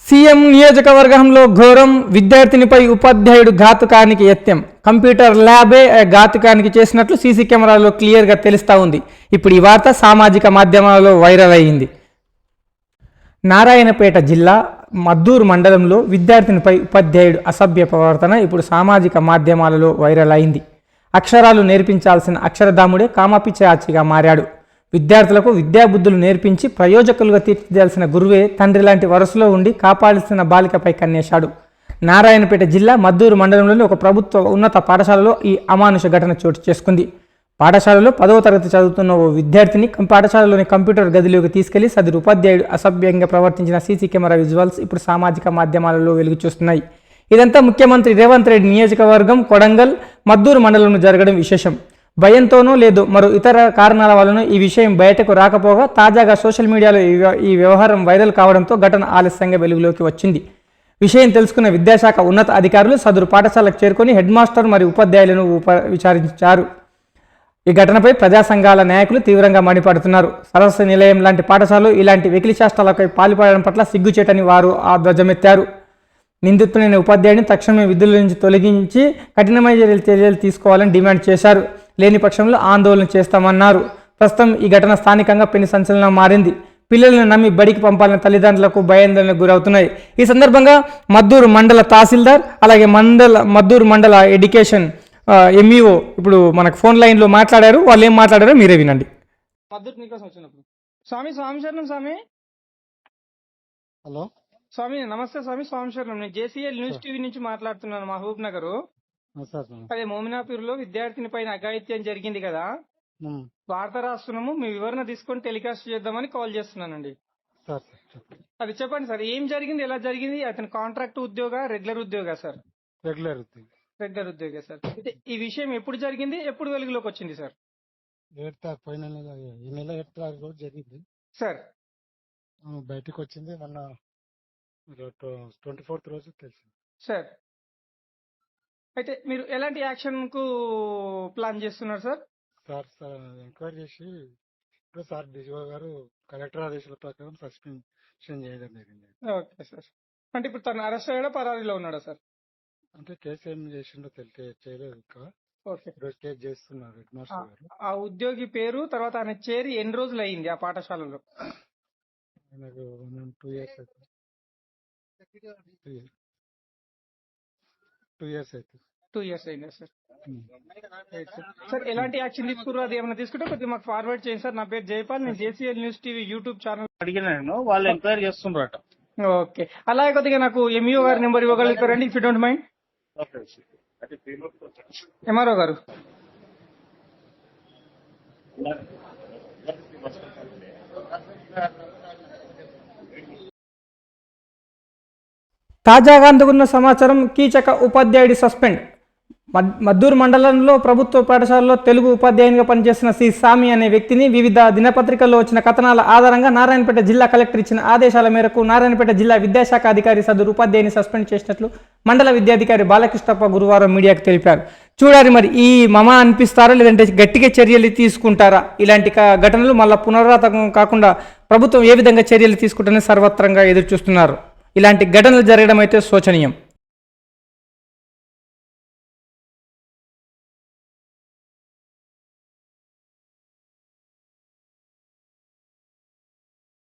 CM నియోజకవర్గంలో ఘోరం, విద్యార్థినిపై ఉపాధ్యాయుడు ఘాతుకానికి యత్నం. కంప్యూటర్ ల్యాబే ఘాతుకానికి చేసినట్లు సీసీ కెమెరాలో క్లియర్గా తెలుస్తూ ఉంది. ఇప్పుడు ఈ వార్త సామాజిక మాధ్యమాలలో వైరల్ అయ్యింది. నారాయణపేట జిల్లా మద్దూరు మండలంలో విద్యార్థినిపై ఉపాధ్యాయుడు అసభ్య ప్రవర్తన ఇప్పుడు సామాజిక మాధ్యమాలలో వైరల్ అయింది. అక్షరాలు నేర్పించాల్సిన అక్షరధాముడే కామపిచాచిగా మారాడు. విద్యార్థులకు విద్యాబుద్ధులు నేర్పించి ప్రయోజకులుగా తీర్చిదిద్దాల్సిన గురువే తండ్రి లాంటి వరుసలో ఉండి కాపాడాల్సిన బాలికపై కన్నేశాడు. నారాయణపేట జిల్లా మద్దూరు మండలంలోని ఒక ప్రభుత్వ ఉన్నత పాఠశాలలో ఈ అమానుష ఘటన చోటు చేసుకుంది. పాఠశాలలో 10వ తరగతి చదువుతున్న ఓ విద్యార్థిని పాఠశాలలోని కంప్యూటర్ గదిలోకి తీసుకెళ్లి సదరు ఉపాధ్యాయుడు అసభ్యంగా ప్రవర్తించిన సీసీ కెమెరా విజువల్స్ ఇప్పుడు సామాజిక మాధ్యమాలలో వెలుగు చూస్తున్నాయి. ఇదంతా ముఖ్యమంత్రి రేవంత్ రెడ్డి నియోజకవర్గం కొడంగల్ మద్దూరు మండలంలో జరగడం విశేషం. భయంతోనో లేదో మరో ఇతర కారణాల వలన ఈ విషయం బయటకు రాకపోగా తాజాగా సోషల్ మీడియాలో ఈ వ్యవహారం వైరల్ కావడంతో ఘటన ఆలస్యంగా వెలుగులోకి వచ్చింది. విషయం తెలుసుకున్న విద్యాశాఖ ఉన్నత అధికారులు సదరు పాఠశాలకు చేరుకొని హెడ్ మాస్టర్ మరియు ఉపాధ్యాయులను విచారించారు. ఈ ఘటనపై ప్రజా సంఘాల నాయకులు తీవ్రంగా మండిపడుతున్నారు. సరస్సు నిలయం లాంటి పాఠశాలలో ఇలాంటి వెకిలి చేష్టలపై పాల్పడడం పట్ల సిగ్గుచేటని వారు ధ్వజమెత్తారు. నిందితులైన ఉపాధ్యాయుడిని తక్షణమే విధుల నుంచి తొలగించి కఠినమైన చర్యలు తీసుకోవాలని డిమాండ్ చేశారు. లేని పక్షంలో ఆందోళన చేస్తామన్నారు. ప్రస్తుతం ఈ ఘటన స్థానికంగా పెను సంచలనం మారింది. పిల్లలను నమ్మి బడికి పంపాలని తల్లిదండ్రులకు భయాందోళనకు గురవుతున్నాయి. ఈ సందర్భంగా మద్దూరు మండల తహసీల్దార్ అలాగే మద్దూరు మండల ఎడ్యుకేషన్ ఎంఈఓ ఇప్పుడు మనకు ఫోన్ లైన్లో మాట్లాడారు. వాళ్ళు ఏం మాట్లాడారో మీరే వినండి. మద్దూరు మీకోసం వచ్చినప్పుడు స్వామి శరణం స్వామి. హలో స్వామి నమస్తే స్వామి. శరణం. నేను జేసీఎల్ న్యూస్ టీవీ నుంచి మాట్లాడుతున్నాను, మహబూబ్ నగర్. అదే మోమినాపూర్లో విద్యార్థిని పైన అఘాయిత్యం జరిగింది కదా, వార్త రాస్తున్నాము. మీ వివరణ తీసుకొని టెలికాస్ట్ చేద్దామని కాల్ చేస్తున్నానండి. అది చెప్పండి సార్, ఏం జరిగింది, ఎలా జరిగింది? అతని కాంట్రాక్ట్ ఉద్యోగ, రెగ్యులర్ ఉద్యోగ సార్? రెగ్యులర్ ఉద్యోగ సార్. అయితే ఈ విషయం ఎప్పుడు జరిగింది, ఎప్పుడు వెలుగులోకి వచ్చింది సార్? పోయిన నెల, ఈ నెల 8వ తారీఖు రోజు జరిగింది సార్. బయటకు వచ్చింది మొన్న 24th రోజు తెలిసింది సార్. అయితే మీరు ఎలాంటి యాక్షన్ కు ప్లాన్ చేస్తున్నారు సార్? సార్ ఎంక్వైరీ చేసి ఇప్పుడు సార్ డిజిఓ గారు కలెక్టర్ ఆదేశాల ప్రకారం సస్పెన్షన్ చేయడం జరిగింది. Okay sir. అంటే ఇప్పుడు తను అరెస్ట్ అయ్యాడా, పరారీలో ఉన్నాడా సార్? అంటే కేసు ఏం చేసిండో చేయలేదు ఇంకా. ఓకే, కేసు చేస్తున్నారు హెడ్ మాస్టర్ గారు. ఆ ఉద్యోగి పేరు, తర్వాత ఆయన చేరి ఎన్ని రోజులు అయింది ఆ పాఠశాలలో? ఆయనకు 2 years అవుతుంది. 2 years అవుతుంది. 2 years అయిందా సార్? సార్ ఎలాంటి యాక్షన్ తీసుకున్నారు, అది ఏమైనా తీసుకుంటే కొద్దిగా మాకు ఫార్వర్డ్ చేయండి సార్. నా పేరు జైపాల్, నేను JCL news TV YouTube channel అడిగినాను, వాళ్ళు ఎంక్వైరీ చేస్తున్నారట. ఓకే, అలాగే కొద్దిగా నాకు ఎంఈఓ గారి నెంబర్ ఇవ్వగలుగుతారండి, if you don't mind? MRO గారు. తాజాగా అందుకున్న సమాచారం, కీచక ఉపాధ్యాయుడి సస్పెండ్. మద్దూరు మండలంలో ప్రభుత్వ పాఠశాలలో తెలుగు ఉపాధ్యాయునిగా పనిచేస్తున్న సి సామి అనే వ్యక్తిని వివిధ దినపత్రికల్లో వచ్చిన కథనాల ఆధారంగా నారాయణపేట జిల్లా కలెక్టర్ ఇచ్చిన ఆదేశాల మేరకు నారాయణపేట జిల్లా విద్యాశాఖ అధికారి సదరు ఉపాధ్యాయుని సస్పెండ్ చేసినట్లు మండల విద్యాధికారి బాలకృష్ణప్ప గురువారం మీడియాకు తెలిపారు. చూడాలి మరి ఈ మమా అనిపిస్తారా, లేదంటే గట్టిగా చర్యలు తీసుకుంటారా? ఇలాంటి ఘటనలు మళ్ళా పునరావృతం కాకుండా ప్రభుత్వం ఏ విధంగా చర్యలు తీసుకుంటారని సర్వత్రంగా ఎదురు చూస్తున్నారు. ఇలాంటి ఘటనలు జరగడం అయితే శోచనీయం.